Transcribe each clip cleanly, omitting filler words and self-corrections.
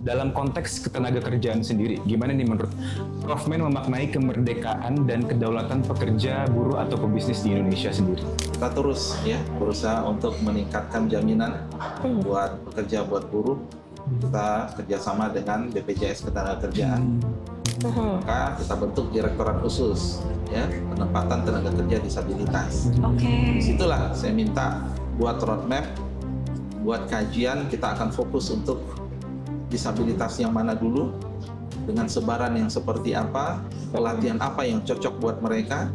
Dalam konteks ketenaga kerjaan sendiri, gimana nih menurut Prof Men memaknai kemerdekaan dan kedaulatan pekerja, buruh atau pebisnis di Indonesia sendiri? Kita terus ya berusaha untuk meningkatkan jaminan buat pekerja, buat buruh. Kita kerjasama dengan BPJS Ketenagakerjaan. Maka kita bentuk direktorat khusus ya penempatan tenaga kerja disabilitas. Disitulah saya minta buat roadmap, buat kajian, kita akan fokus untuk disabilitas yang mana dulu, dengan sebaran yang seperti apa, pelatihan apa yang cocok buat mereka.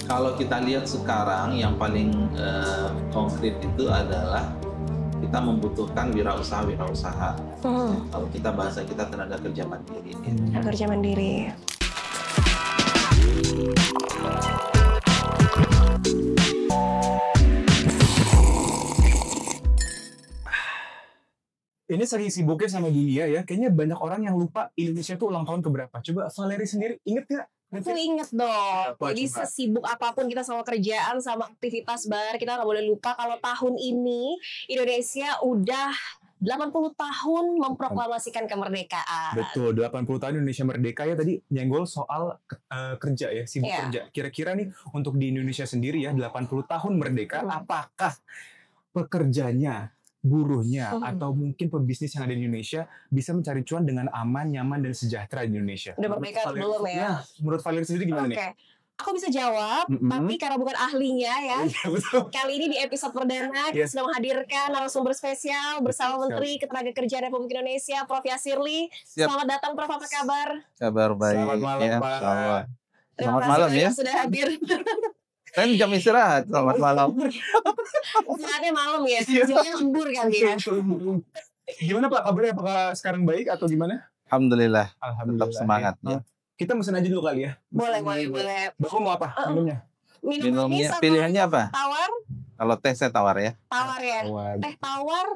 Kalau kita lihat sekarang yang paling konkret itu adalah kita membutuhkan wirausaha. Kalau kita bahasa kita tenaga kerja mandiri. Kerja mandiri. Ini sering sibuknya sama dunia ya, kayaknya banyak orang yang lupa Indonesia itu ulang tahun keberapa. Coba Valeri sendiri inget nggak? Aku inget dong. Apa, Jadi coba? sesibuk apapun kita sama kerjaan, sama aktivitas bar, kita nggak boleh lupa kalau tahun ini Indonesia udah 80 tahun memproklamasikan kemerdekaan. Betul, 80 tahun Indonesia merdeka ya, tadi nyenggol soal kerja ya, sibuk Iya. kerja. Kira-kira nih untuk di Indonesia sendiri ya, 80 tahun merdeka, apakah pekerjanya, buruhnya, atau mungkin pebisnis yang ada di Indonesia bisa mencari cuan dengan aman, nyaman, dan sejahtera di Indonesia? Udah merdeka atau belum ya? Menurut Valeri sendiri gimana nih? Oke. Aku bisa jawab, tapi karena bukan ahlinya ya. Iya, betul. Kali ini di episode perdana kita Yes. sudah menghadirkan narasumber spesial bersama Betul Menteri Ketenagakerjaan Republik Indonesia, Prof. Yasirli. Siap. Selamat datang, Prof. Apa kabar? Kabar baik. Selamat malam, ya. Pak. Selamat Terima kasih malam banyak ya. sudah hadir. Kan jam istirahat. Selamat malam. Saatnya malam ya, Iya. jamnya lembur kali ya. Gimana Pak kabarnya? Apakah sekarang baik atau gimana? Alhamdulillah. Alhamdulillah. Tetap semangat ya. Kita mesen aja dulu kali ya. Boleh. Bapak mau apa minumnya? Minumnya sama Pilihannya apa? tawar, Kalau teh saya tawar ya. tawar ya. Tawar. Teh tawar,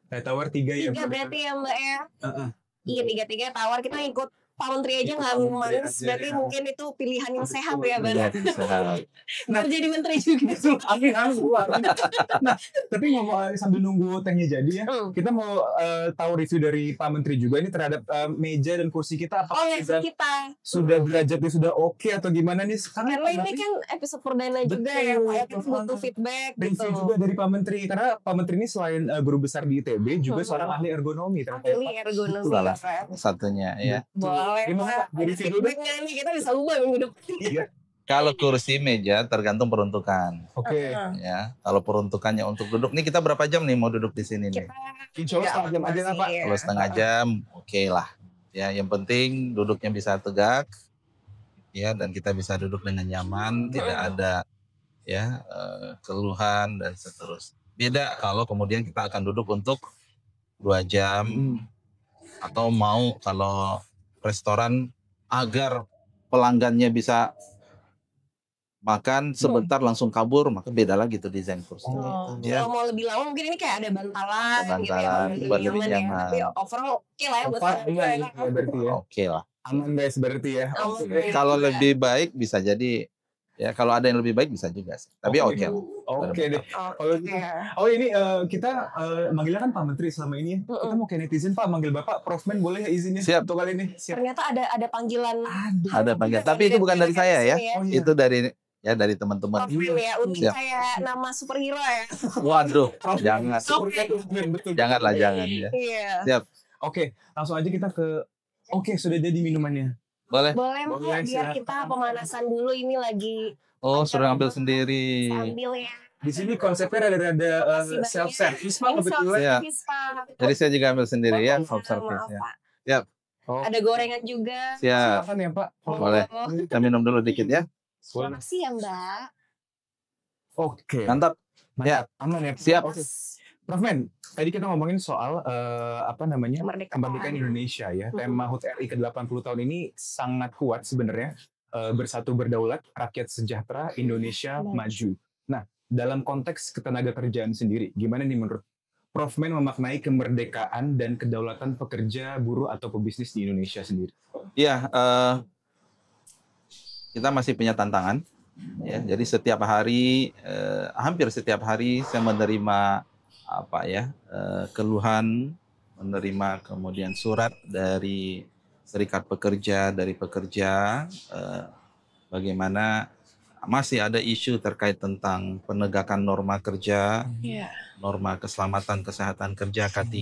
Teh tawar 3 ya. 3 berarti ya Mbak ya. Heeh. Iya, 3 tawar. Kita ikut Pak Menteri aja Ikut nggak Pak Menteri manis, aja, berarti ya. mungkin itu pilihan yang sehat ya, Bang. Iya, sehat. Nah. Biar jadi menteri juga. Amin. Nah, tapi ngomong sambil nunggu tehnya jadi ya, kita mau tahu review dari Pak Menteri juga ini terhadap meja dan kursi kita. Oh Apakah ya, kita. sudah derajatnya sudah oke atau gimana nih? Karena ini kan episode perdana juga ya, Pak. Ya, kita butuh feedback gitu. review juga dari Pak Menteri, karena Pak Menteri ini selain guru besar di ITB juga seorang ahli ergonomi ternyata. Ahli ergonomi. Itulah ya, Pak. satunya ya. Boleh, Gimana? Pak. Jadi review dulu. Feedbacknya nih kita bisa ubah minggu depan. Iya. Kalau kursi meja tergantung peruntukan. Oke. Ya, kalau peruntukannya untuk duduk nih kita berapa jam nih mau duduk di sini nih? Insya Allah setengah jam aja lah Pak. Iya. Kalau setengah jam, oke lah. Ya, yang penting duduknya bisa tegak, ya, dan kita bisa duduk dengan nyaman, tidak ada ya keluhan dan seterusnya. Beda kalau kemudian kita akan duduk untuk 2 jam atau mau kalau restoran agar pelanggannya bisa makan sebentar langsung kabur, maka beda lagi tuh desain kursi. Oh, Ya. kalau mau lebih lama mungkin ini kayak ada bantalan, gitu ya, Bantalan, buat lebih ya. nyaman. Tapi overall oke lah ya buat Pak, saya. iya, berarti ya. Oke lah. Aman guys berarti ya. Aman. Oke. Kalau lebih baik bisa jadi ya, kalau ada yang lebih baik bisa juga sih. Tapi oke lah. Oke deh. Kalau gitu. Oke. Oh ini kita manggilnya kan Pak Menteri selama ini. Kita mau kayak netizen Pak manggil Bapak Prof Men boleh ya izinnya? Siap. Untuk kali ini. Siap. Ternyata ada panggilan Ada panggilan. Tapi itu bukan dari saya ya. Oh, iya. Itu dari teman-teman. Prof Men ya, untuk Siap. kayak nama superhero ya. Waduh, jangan. Betul. Janganlah, jangan ya. Iya. Siap. Oke, langsung aja kita ke. Oke, sudah jadi minumannya. Boleh. Boleh Boleh, Mbak, biar silakan. kita pemanasan dulu ini lagi Oh, sudah ngambil sendiri. sambil ya. Di sini konsepnya ada Makasih banyak. self service Pak Ini kebetulan. Iya. self-service, Pak. Jadi saya juga ambil sendiri ya, Maaf, self service ya. Pak. Siap. Oh, Ada gorengan juga. Siap. silakan ya Pak. Boleh. Oh, Kita minum dulu dikit ya. makasih ya Mbak. Oke. Mantap. Ya. Aman ya. Siap. Oke. Prof Men, tadi kita ngomongin soal Kemerdekaan. kemerdekaan Indonesia ya. Tema HUT RI ke-80 tahun ini sangat kuat sebenarnya. Bersatu berdaulat, rakyat sejahtera, Indonesia maju. Nah, dalam konteks ketenaga kerjaan sendiri, gimana nih menurut Prof Men memaknai kemerdekaan dan kedaulatan pekerja, buruh atau pebisnis di Indonesia sendiri? Iya, kita masih punya tantangan. Ya, jadi setiap hari, hampir setiap hari saya menerima keluhan menerima kemudian surat dari serikat pekerja, dari pekerja, bagaimana masih ada isu terkait tentang penegakan norma kerja, norma keselamatan kesehatan kerja K3,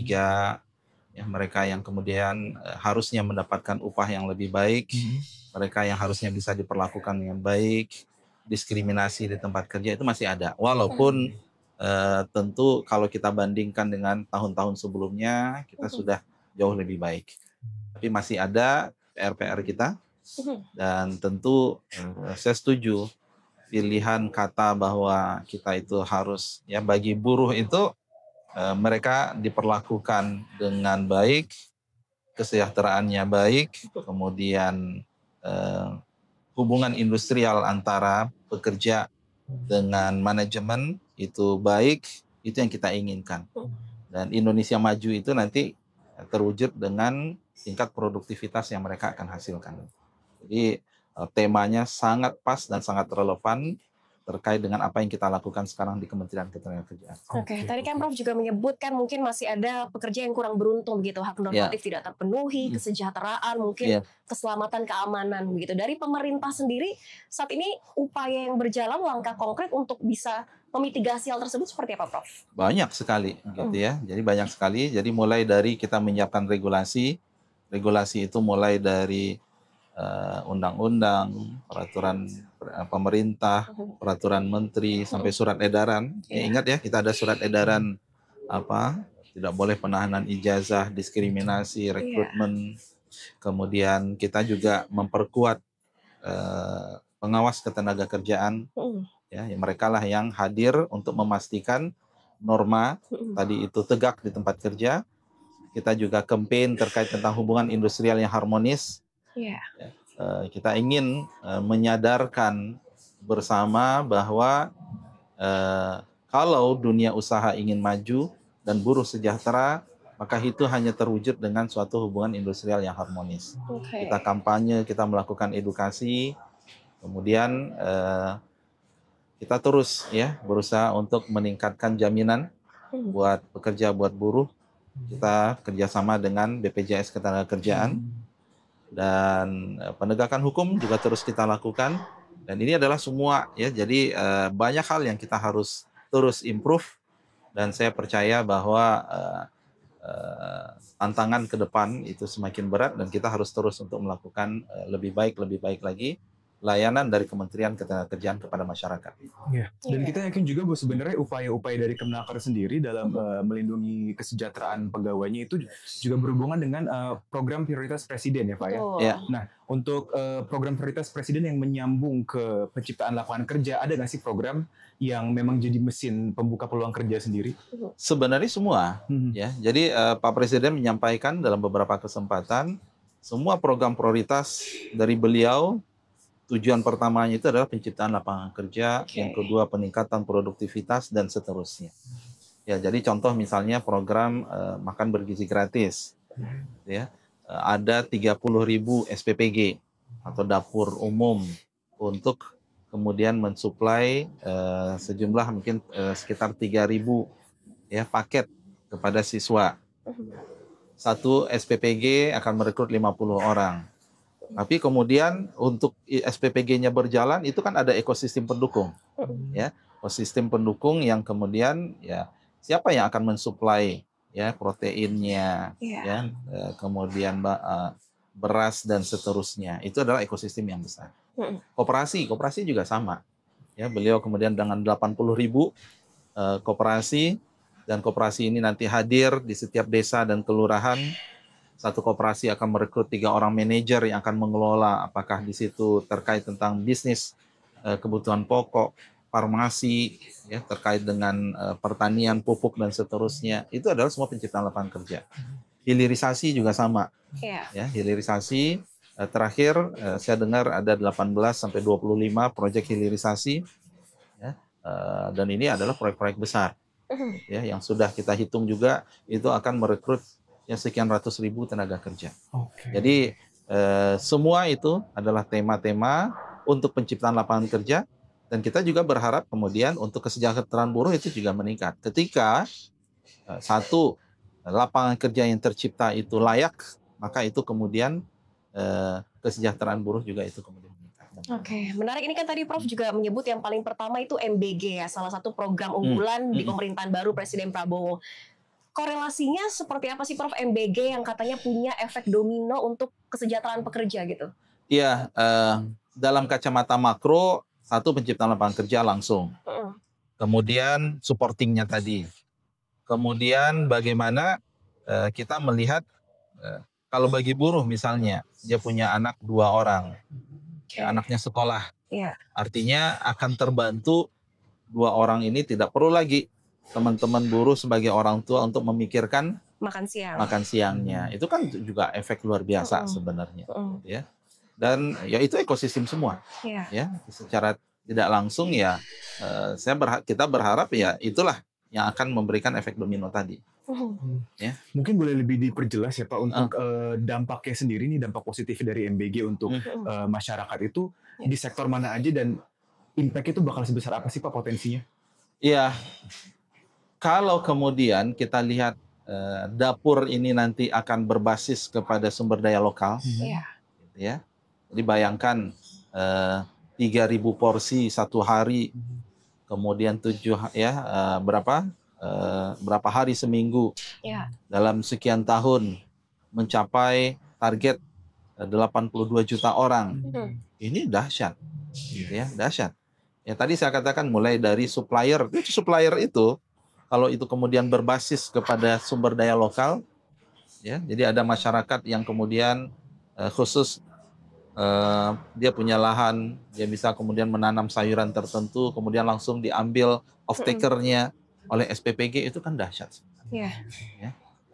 ya, mereka yang kemudian harusnya mendapatkan upah yang lebih baik, mereka yang harusnya bisa diperlakukan dengan baik, diskriminasi di tempat kerja itu masih ada. Walaupun tentu kalau kita bandingkan dengan tahun-tahun sebelumnya, kita sudah jauh lebih baik. Tapi masih ada PR-PR kita, dan tentu saya setuju pilihan kata bahwa kita itu harus, ya, bagi buruh itu mereka diperlakukan dengan baik, kesejahteraannya baik, kemudian hubungan industrial antara pekerja dengan manajemen itu baik, itu yang kita inginkan. Dan Indonesia maju itu nanti terwujud dengan tingkat produktivitas yang mereka akan hasilkan. Jadi temanya sangat pas dan sangat relevan terkait dengan apa yang kita lakukan sekarang di Kementerian Ketenagakerjaan. Oke, tadi kan Prof juga menyebutkan mungkin masih ada pekerja yang kurang beruntung begitu, hak normatif tidak terpenuhi, kesejahteraan, mungkin keselamatan, keamanan begitu. Dari pemerintah sendiri saat ini upaya yang berjalan, langkah konkret untuk bisa memitigasi hal tersebut seperti apa, Prof? Banyak sekali gitu ya. Jadi banyak sekali. Jadi mulai dari kita menyiapkan regulasi itu mulai dari undang-undang, peraturan pemerintah, peraturan menteri, sampai surat edaran. Ya, ingat ya, kita ada surat edaran tidak boleh penahanan ijazah, diskriminasi, rekrutmen. Kemudian kita juga memperkuat pengawas ketenagakerjaan. Ya, mereka lah yang hadir untuk memastikan norma tadi itu tegak di tempat kerja. Kita juga campaign terkait tentang hubungan industrial yang harmonis. Kita ingin menyadarkan bersama bahwa kalau dunia usaha ingin maju dan buruh sejahtera, maka itu hanya terwujud dengan suatu hubungan industrial yang harmonis. Kita kampanye, kita melakukan edukasi, kemudian kita terus ya berusaha untuk meningkatkan jaminan buat pekerja, buat buruh. Kita kerjasama dengan BPJS Ketenagakerjaan. Dan penegakan hukum juga terus kita lakukan, dan ini adalah semua ya, jadi banyak hal yang kita harus terus improve, dan saya percaya bahwa tantangan ke depan itu semakin berat dan kita harus terus untuk melakukan lebih baik lagi layanan dari Kementerian Ketenagakerjaan kepada masyarakat. Ya. Dan kita yakin juga bahwa sebenarnya upaya-upaya dari Kemenaker sendiri dalam melindungi kesejahteraan pegawainya itu juga berhubungan dengan program prioritas Presiden ya Pak ya. Ya. Nah untuk program prioritas Presiden yang menyambung ke penciptaan lapangan kerja, ada nggak sih program yang memang jadi mesin pembuka peluang kerja sendiri? Sebenarnya semua ya. Jadi Pak Presiden menyampaikan dalam beberapa kesempatan semua program prioritas dari beliau. Tujuan pertamanya itu adalah penciptaan lapangan kerja, yang kedua peningkatan produktivitas, dan seterusnya. Ya, jadi contoh misalnya program makan bergizi gratis. Ya, ada 30.000 SPPG atau dapur umum untuk kemudian mensuplai sejumlah mungkin sekitar 3.000 ya paket kepada siswa. Satu SPPG akan merekrut 50 orang. Tapi kemudian untuk SPPG-nya berjalan itu kan ada ekosistem pendukung, ya, ekosistem pendukung yang kemudian ya siapa yang akan mensuplai ya proteinnya, ya, kemudian beras dan seterusnya, itu adalah ekosistem yang besar. Koperasi juga sama, ya, beliau kemudian dengan 80.000 koperasi, dan koperasi ini nanti hadir di setiap desa dan kelurahan. Satu koperasi akan merekrut 3 orang manajer yang akan mengelola, apakah di situ terkait tentang bisnis kebutuhan pokok, farmasi, ya, terkait dengan pertanian, pupuk dan seterusnya. Itu adalah semua penciptaan lapangan kerja. Hilirisasi juga sama. Ya, hilirisasi terakhir saya dengar ada 18 sampai 25 proyek hilirisasi, ya, dan ini adalah proyek-proyek besar. Ya, yang sudah kita hitung juga itu akan merekrut yang sekian ratus ribu tenaga kerja. Jadi semua itu adalah tema-tema untuk penciptaan lapangan kerja, dan kita juga berharap kemudian untuk kesejahteraan buruh itu juga meningkat. Ketika satu lapangan kerja yang tercipta itu layak, maka itu kemudian kesejahteraan buruh juga itu kemudian meningkat. Oke, menarik. Ini kan tadi Prof juga menyebut yang paling pertama itu MBG ya, salah satu program unggulan di pemerintahan baru Presiden Prabowo. Korelasinya seperti apa sih Prof, MBG yang katanya punya efek domino untuk kesejahteraan pekerja gitu? Iya, dalam kacamata makro, satu penciptaan lapangan kerja langsung. Kemudian supportingnya tadi. Kemudian bagaimana kita melihat kalau bagi buruh misalnya, dia punya anak 2 orang, anaknya sekolah. Artinya akan terbantu 2 orang ini, tidak perlu lagi teman-teman buruh sebagai orang tua untuk memikirkan makan siangnya. Itu kan juga efek luar biasa sebenarnya. Ya. Dan ya itu ekosistem semua. Ya, secara tidak langsung ya kita berharap ya itulah yang akan memberikan efek domino tadi. Ya. Mungkin boleh lebih diperjelas ya Pak untuk dampaknya sendiri nih, dampak positif dari MBG untuk masyarakat itu di sektor mana aja dan impact itu bakal sebesar apa sih Pak potensinya? Iya. Kalau kemudian kita lihat dapur ini nanti akan berbasis kepada sumber daya lokal, ya. Jadi bayangkan 3.000 porsi satu hari, kemudian berapa hari seminggu, dalam sekian tahun mencapai target 82 juta orang. Ini dahsyat, ya, dahsyat. Ya tadi saya katakan mulai dari supplier itu kalau itu kemudian berbasis kepada sumber daya lokal, ya, jadi ada masyarakat yang kemudian khusus dia punya lahan, dia bisa kemudian menanam sayuran tertentu, kemudian langsung diambil off-takernya oleh SPPG, itu kan dahsyat. Ya.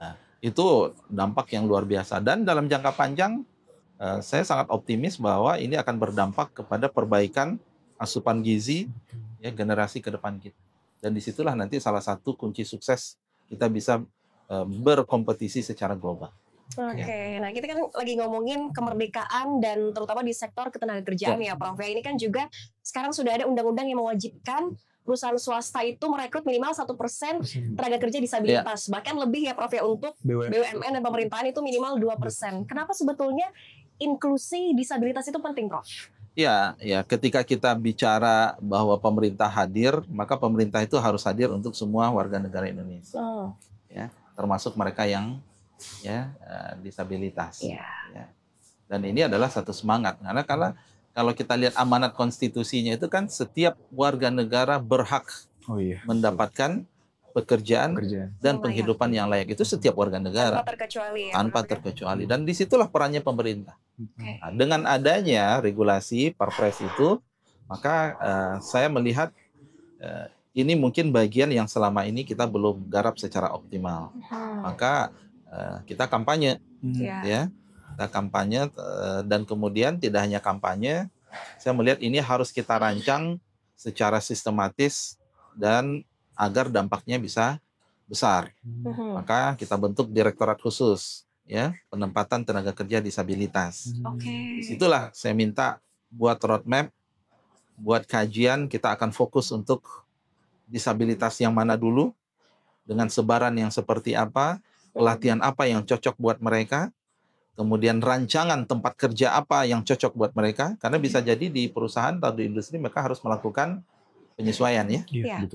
Nah, itu dampak yang luar biasa. Dan dalam jangka panjang, saya sangat optimis bahwa ini akan berdampak kepada perbaikan asupan gizi ya, generasi ke depan kita. Dan disitulah nanti salah satu kunci sukses kita bisa berkompetisi secara global. Nah kita kan lagi ngomongin kemerdekaan dan terutama di sektor ketenagakerjaan ya Prof. Ini kan juga sekarang sudah ada undang-undang yang mewajibkan perusahaan swasta itu merekrut minimal 1% tenaga kerja disabilitas. Bahkan lebih ya Prof ya untuk BUMN dan pemerintahan itu minimal 2%. Kenapa sebetulnya inklusi disabilitas itu penting Prof? Ya, ketika kita bicara bahwa pemerintah hadir, maka pemerintah itu harus hadir untuk semua warga negara Indonesia. Ya, termasuk mereka yang disabilitas. Ya. Dan ini adalah satu semangat. Karena kalau kita lihat amanat konstitusinya itu kan setiap warga negara berhak mendapatkan pekerjaan dan penghidupan yang layak. Itu setiap warga negara. Tanpa terkecuali. Dan disitulah perannya pemerintah. Nah, dengan adanya regulasi Perpres itu, maka saya melihat ini mungkin bagian yang selama ini kita belum garap secara optimal. Maka kita kampanye, ya, kita kampanye dan kemudian tidak hanya kampanye, saya melihat ini harus kita rancang secara sistematis dan agar dampaknya bisa besar. Maka kita bentuk direktorat khusus, ya, penempatan tenaga kerja disabilitas. Disitulah saya minta buat roadmap, buat kajian, kita akan fokus untuk disabilitas yang mana dulu, dengan sebaran yang seperti apa, pelatihan apa yang cocok buat mereka, kemudian rancangan tempat kerja apa yang cocok buat mereka, karena bisa jadi di perusahaan atau di industri mereka harus melakukan penyesuaian ya,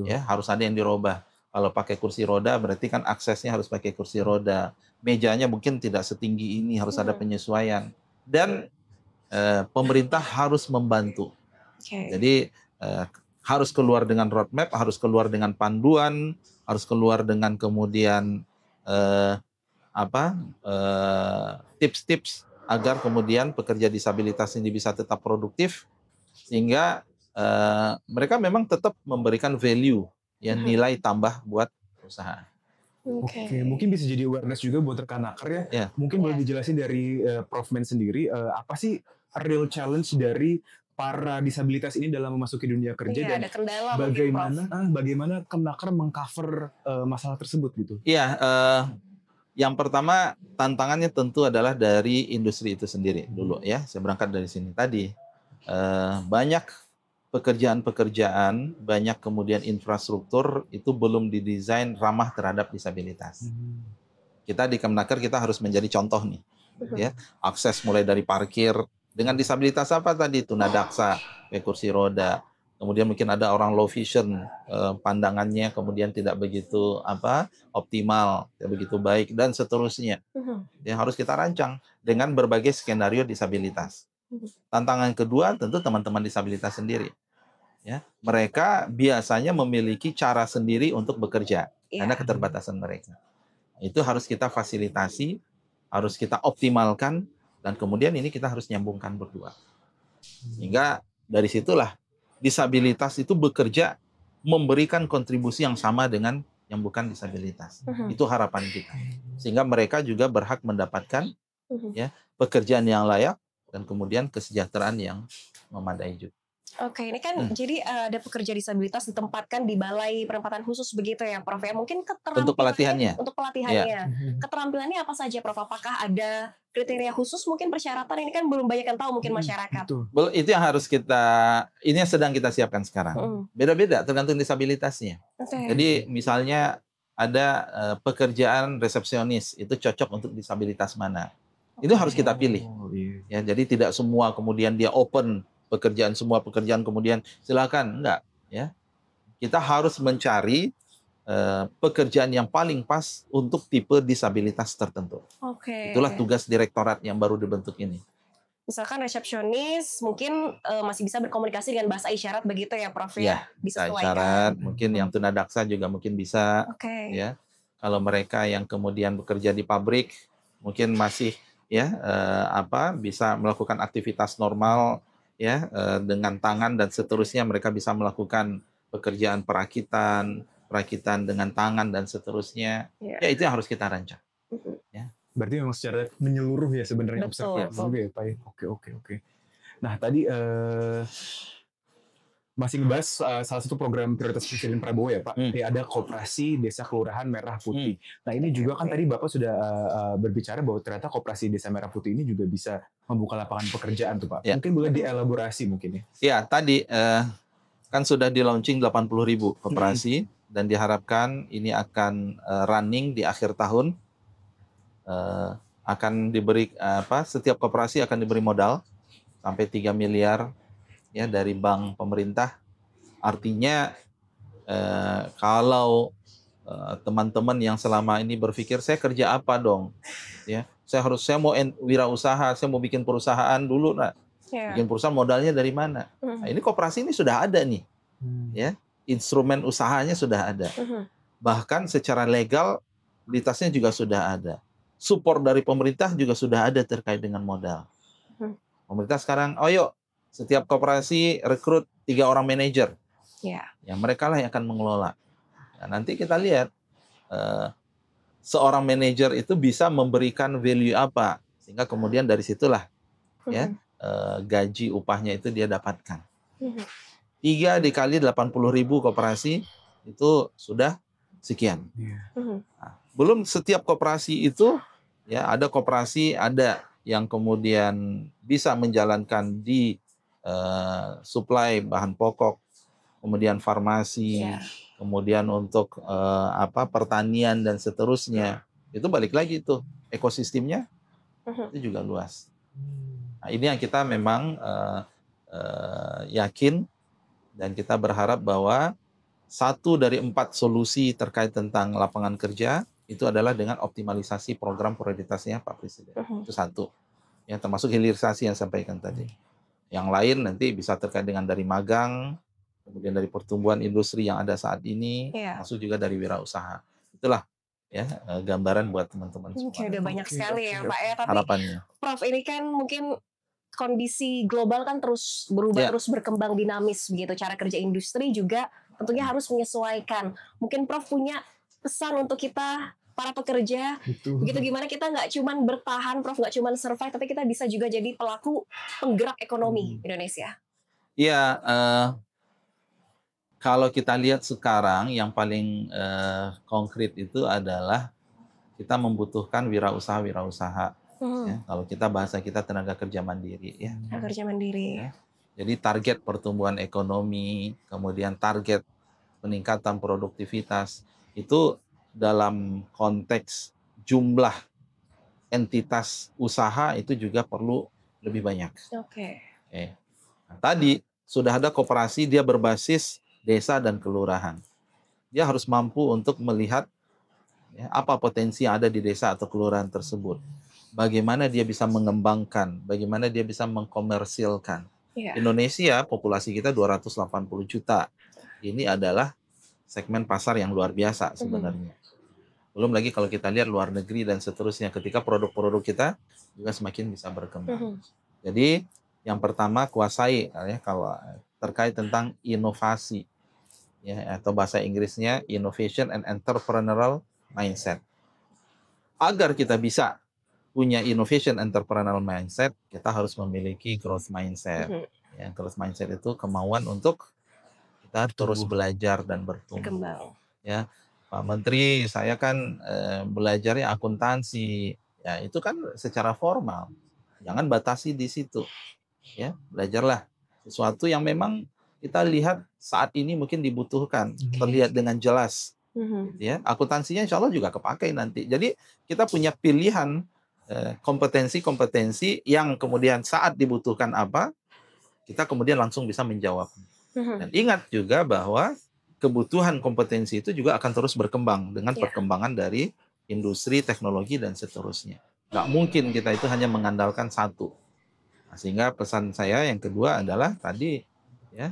ya harus ada yang dirubah. Kalau pakai kursi roda berarti kan aksesnya harus pakai kursi roda, mejanya mungkin tidak setinggi ini, harus ada penyesuaian, dan pemerintah harus membantu. Jadi harus keluar dengan roadmap, harus keluar dengan panduan, harus keluar dengan kemudian tips-tips agar kemudian pekerja disabilitas ini bisa tetap produktif, sehingga mereka memang tetap memberikan value, ya, nilai tambah buat perusahaan. Oke, mungkin bisa jadi awareness juga buat rekan-rekan ya. Mungkin boleh dijelasin dari Prof Men sendiri, apa sih real challenge dari para disabilitas ini dalam memasuki dunia kerja, dan ada kendala bagaimana Kemenaker mengcover masalah tersebut gitu? Iya, yang pertama tantangannya tentu adalah dari industri itu sendiri dulu ya. Saya berangkat dari sini tadi. Banyak pekerjaan-pekerjaan, banyak kemudian infrastruktur itu belum didesain ramah terhadap disabilitas. Kita di Kemenaker kita harus menjadi contoh nih, ya. Akses mulai dari parkir dengan disabilitas apa tadi, tunadaksa, pakai kursi roda. Kemudian mungkin ada orang low vision, pandangannya kemudian tidak begitu optimal, tidak begitu baik dan seterusnya. Yang harus kita rancang dengan berbagai skenario disabilitas. Tantangan kedua tentu teman-teman disabilitas sendiri. Ya, mereka biasanya memiliki cara sendiri untuk bekerja karena keterbatasan mereka. Itu harus kita fasilitasi, harus kita optimalkan, dan kemudian ini kita harus nyambungkan berdua. Sehingga dari situlah disabilitas itu bekerja memberikan kontribusi yang sama dengan yang bukan disabilitas. Itu harapan kita. Sehingga mereka juga berhak mendapatkan ya pekerjaan yang layak dan kemudian kesejahteraan yang memadai juga. Oke, ini kan jadi ada pekerja disabilitas ditempatkan di balai penempatan khusus begitu ya, Prof. Ya, mungkin keterampilannya Untuk pelatihannya. Untuk pelatihannya. Keterampilannya apa saja, Prof? Apakah ada kriteria khusus, mungkin persyaratan? Ini kan belum banyak yang tahu mungkin masyarakat. Itu yang harus ini yang sedang kita siapkan sekarang. Beda-beda tergantung disabilitasnya. Jadi misalnya ada pekerjaan resepsionis, itu cocok untuk disabilitas mana. Itu harus kita pilih. Ya, jadi tidak semua kemudian dia open semua pekerjaan kemudian silakan, enggak ya. Kita harus mencari pekerjaan yang paling pas untuk tipe disabilitas tertentu. Itulah tugas direktorat yang baru dibentuk ini. Misalkan resepsionis mungkin masih bisa berkomunikasi dengan bahasa isyarat begitu ya, Prof? Ya, bisa isyarat, mungkin yang tunadaksa juga mungkin bisa. Ya. Kalau mereka yang kemudian bekerja di pabrik mungkin masih bisa melakukan aktivitas normal ya, dengan tangan dan seterusnya, mereka bisa melakukan pekerjaan perakitan dengan tangan dan seterusnya. Ya, itu yang harus kita rancang. Ya. Berarti memang secara menyeluruh ya sebenarnya observasi. Oke. Nah, tadi masih ngebahas salah satu program prioritas Presiden Prabowo ya, Pak. Ada Koperasi Desa Kelurahan Merah Putih. Nah, ini juga kan tadi Bapak sudah berbicara bahwa ternyata Koperasi Desa Merah Putih ini juga bisa membuka lapangan pekerjaan tuh, Pak. Ya. Mungkin boleh dielaborasi mungkin ya. Ya, tadi kan sudah di-launching 80.000 koperasi dan diharapkan ini akan running di akhir tahun. Akan diberi setiap koperasi akan diberi modal sampai 3 miliar ya dari bank pemerintah. Artinya kalau teman-teman yang selama ini berpikir saya kerja apa dong, ya saya mau wirausaha, saya mau bikin perusahaan dulu, bikin perusahaan modalnya dari mana? Nah, ini koperasi ini sudah ada nih, ya instrumen usahanya sudah ada, bahkan secara legalitasnya juga sudah ada, support dari pemerintah juga sudah ada terkait dengan modal. Pemerintah sekarang, yuk setiap koperasi rekrut 3 orang manajer. Yang mereka lah yang akan mengelola. Nah, nanti kita lihat seorang manajer itu bisa memberikan value apa, sehingga kemudian dari situlah ya gaji upahnya itu dia dapatkan. 3 dikali 80.000 koperasi itu sudah sekian. Nah, belum setiap koperasi itu ya ada koperasi yang kemudian bisa menjalankan di suplai bahan pokok, kemudian farmasi, kemudian untuk pertanian dan seterusnya. Itu balik lagi tuh ekosistemnya itu juga luas. Nah, ini yang kita memang yakin dan kita berharap bahwa 1 dari 4 solusi terkait tentang lapangan kerja itu adalah dengan optimalisasi program prioritasnya Pak Presiden. Itu 1. Ya, termasuk hilirisasi yang sampaikan tadi. Yang lain nanti bisa terkait dengan dari magang, kemudian dari pertumbuhan industri yang ada saat ini, masuk juga dari wirausaha. Itulah ya gambaran buat teman-teman semua. Udah banyak sekali ya, Pak ya. Tapi harapannya, Prof, ini kan mungkin kondisi global kan terus berubah, terus berkembang dinamis begitu. Cara kerja industri juga tentunya harus menyesuaikan. Mungkin Prof punya pesan untuk kita para pekerja, begitu gimana kita nggak cuman bertahan, Prof, nggak cuman survive, tapi kita bisa juga jadi pelaku penggerak ekonomi Indonesia. Iya, kalau kita lihat sekarang yang paling konkret itu adalah kita membutuhkan wirausaha. Ya, kalau bahasa kita tenaga kerja mandiri, ya. Tenaga kerja mandiri. Ya. Jadi target pertumbuhan ekonomi, kemudian target peningkatan produktivitas itu dalam konteks jumlah entitas usaha itu juga perlu lebih banyak. Oke. Nah, tadi sudah ada koperasi, dia berbasis desa dan kelurahan. Dia harus mampu untuk melihat ya, apa potensi yang ada di desa atau kelurahan tersebut. Bagaimana dia bisa mengembangkan, bagaimana dia bisa mengkomersilkan. Indonesia, populasi kita 280 juta. Ini adalah segmen pasar yang luar biasa sebenarnya. Belum lagi kalau kita lihat luar negeri dan seterusnya, ketika produk-produk kita juga semakin bisa berkembang. Jadi yang pertama kuasai ya kalau terkait tentang inovasi ya, atau bahasa Inggrisnya innovation and entrepreneurial mindset. Agar kita bisa punya innovation entrepreneurial mindset, kita harus memiliki growth mindset. Ya, growth mindset itu kemauan untuk kita terus belajar dan bertumbuh. Ya, Pak Menteri, saya kan belajarnya akuntansi. Ya, itu kan secara formal. Jangan batasi di situ. Ya, belajarlah sesuatu yang memang kita lihat saat ini mungkin dibutuhkan, terlihat dengan jelas. Ya, akuntansinya insya Allah juga kepakai nanti. Jadi kita punya pilihan kompetensi-kompetensi yang kemudian saat dibutuhkan apa, kita kemudian langsung bisa menjawab. Dan ingat juga bahwa kebutuhan kompetensi itu juga akan terus berkembang dengan perkembangan dari industri, teknologi, dan seterusnya. Nggak mungkin kita itu hanya mengandalkan satu. Nah, sehingga pesan saya yang kedua adalah tadi, ya,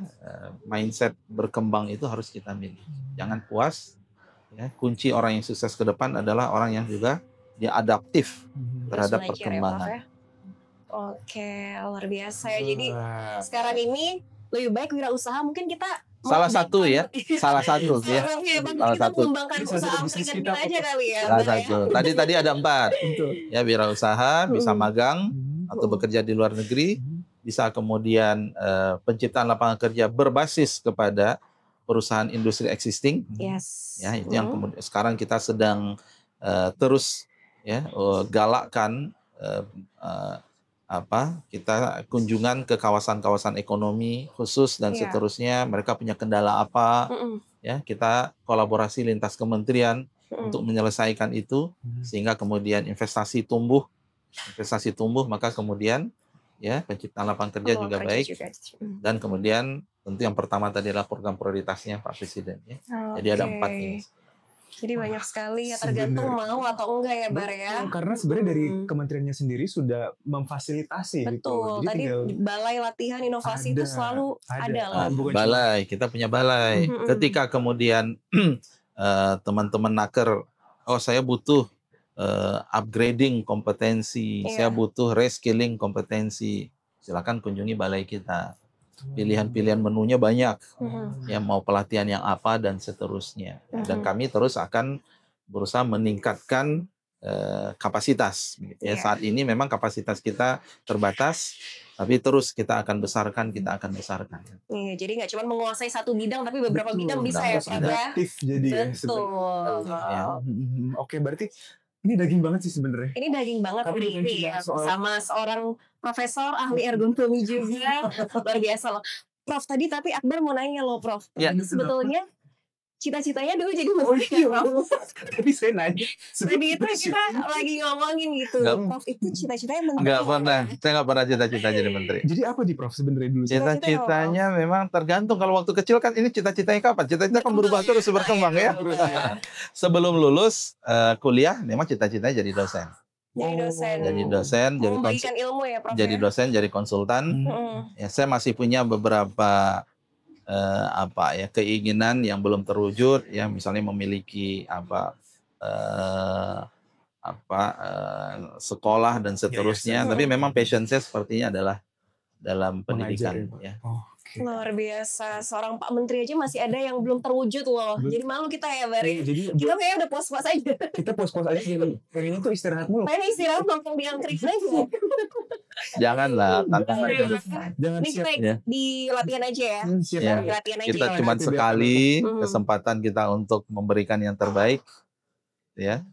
mindset berkembang itu harus kita milih. Jangan puas. Ya, kunci orang yang sukses ke depan adalah orang yang juga dia adaptif terhadap perkembangan. Oke, luar biasa ya. Jadi sekarang ini lebih baik wirausaha mungkin kita salah satu ya. Salah satu. Mengembangkan usaha bisnis kita aja kali ya. Salah satu. Tadi ada 4. Ya, wirausaha, bisa magang atau bekerja di luar negeri, bisa kemudian penciptaan lapangan kerja berbasis kepada perusahaan industri existing. Ya, itu yang kemudian sekarang kita sedang terus ya galakkan kita kunjungan ke kawasan-kawasan ekonomi khusus dan seterusnya, mereka punya kendala apa, ya kita kolaborasi lintas kementerian untuk menyelesaikan itu sehingga kemudian investasi tumbuh maka kemudian ya penciptaan lapangan kerja juga baik dan kemudian tentu yang pertama tadi adalah program prioritasnya Pak Presiden ya. Jadi ada 4 ini. Jadi banyak sekali ya, tergantung mau atau enggak ya Bar ya. Karena sebenarnya dari kementeriannya sendiri sudah memfasilitasi. Betul. Gitu. Tadi balai latihan inovasi itu selalu ada loh. Balai, kita punya balai. Ketika kemudian teman-teman naker, oh saya butuh upgrading kompetensi, saya butuh reskilling kompetensi, silakan kunjungi balai kita. Pilihan-pilihan menunya banyak, ya mau pelatihan yang apa dan seterusnya. Dan kami terus akan berusaha meningkatkan kapasitas. Ya, saat ini memang kapasitas kita terbatas, tapi terus kita akan besarkan. Iya, jadi nggak cuma menguasai satu bidang, tapi beberapa bidang bisa ya, Pak ya. Aktif jadi. Betul. Ya. Oke, berarti ini daging banget sih sebenarnya. Ini daging banget nih ya, sama seorang profesor ahli ergonomi juga. Luar biasa loh. Prof, tadi tapi Akbar mau nanya loh, Prof. Ya. Sebetulnya cita-citanya dulu jadi menteri. Tapi saya nanya. Tadi itu kita lagi ngomongin gitu. Prof itu cita-citanya menteri. Enggak pernah. Saya enggak pernah cita-cita jadi menteri. Jadi apa nih Prof sebenarnya dulu? Cita-citanya memang tergantung. Kalau waktu kecil kan ini cita-citanya kapan? Cita-cita kan berubah terus, berkembang ya. Sebelum lulus kuliah memang cita-citanya jadi dosen. Jadi dosen, memberikan ilmu ya Prof. Jadi dosen, jadi konsultan. Ya, saya masih punya beberapa keinginan yang belum terwujud, ya misalnya memiliki sekolah dan seterusnya. Tapi memang passion saya sepertinya adalah dalam pendidikan. Ya. Luar biasa, seorang Pak Menteri aja masih ada yang belum terwujud loh. Jadi malu kita ya Bari. Kita kayaknya udah puas-puas aja. Kita puas-puas aja. Pengennya tuh istirahat mulu. Pengen istirahat nongkrong di angkrik aja. Janganlah, jangan siap di latihan aja ya. Di latihan aja. Kita cuma sekali kesempatan kita untuk memberikan yang terbaik. Ya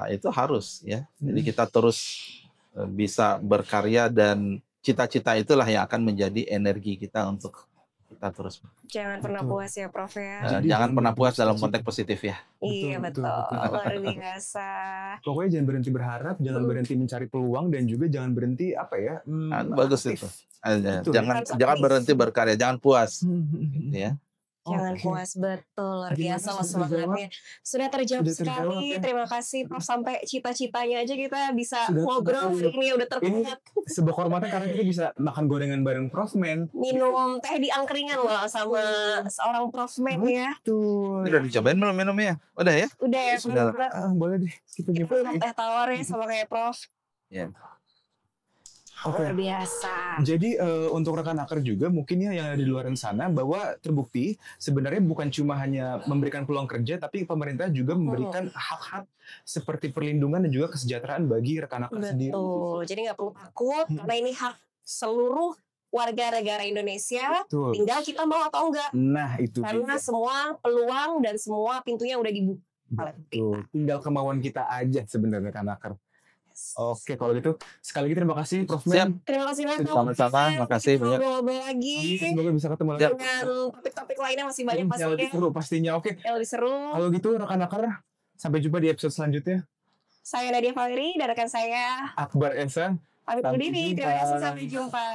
itu harus ya. Jadi kita terus bisa berkarya dan cita-cita itulah yang akan menjadi energi kita untuk kita terus. Jangan pernah puas ya Prof ya. Jangan pernah puas dalam konteks positif ya. Iya betul. Luar biasa. Pokoknya jangan berhenti berharap, jangan berhenti mencari peluang, dan juga jangan berhenti bagus aktif. itu. Jangan berhenti berkarya, jangan puas. Ya. Jangan puas, betul, luar biasa loh semangatnya. Sudah terjawab sekali. Terima kasih Prof, sampai cita-citanya aja kita bisa ngobrol. Ini udah terlihat. Sebuah kehormatan karena kita bisa makan gorengan bareng Prof Men. Minum teh di angkringan loh sama seorang Prof Men ya. Betul. Udah dicobain belum minumnya? Udah ya? Udah ya. Boleh deh. Kita nyobain. Teh tawar ya sama kayak Prof. Ya. Luar biasa. Jadi untuk rekan hacker juga mungkin ya yang ada di luar sana, bahwa terbukti sebenarnya bukan cuma hanya memberikan peluang kerja, tapi pemerintah juga memberikan hak-hak seperti perlindungan dan juga kesejahteraan bagi rekan hacker sendiri. Betul. Jadi nggak perlu takut karena ini hak seluruh warga negara Indonesia. Betul. Tinggal kita mau atau enggak. Nah itu. Karena semua peluang dan semua pintunya udah dibuka. Tinggal kemauan kita aja sebenarnya rekan hacker. Oke, kalau gitu sekali lagi terima kasih Prof Men. Siap. Terima kasih banyak. Sama-sama, makasih banyak. Ngobrol lagi. Semoga bisa ketemu lagi. Dengan topik-topik lainnya masih banyak Yang lebih seru pastinya. Oke. Yang lebih seru. Kalau gitu rekan hacker, sampai jumpa di episode selanjutnya. Saya Nadia Valeri dan rekan saya Akbar Esa. pamit undur diri. Terima kasih, sampai jumpa.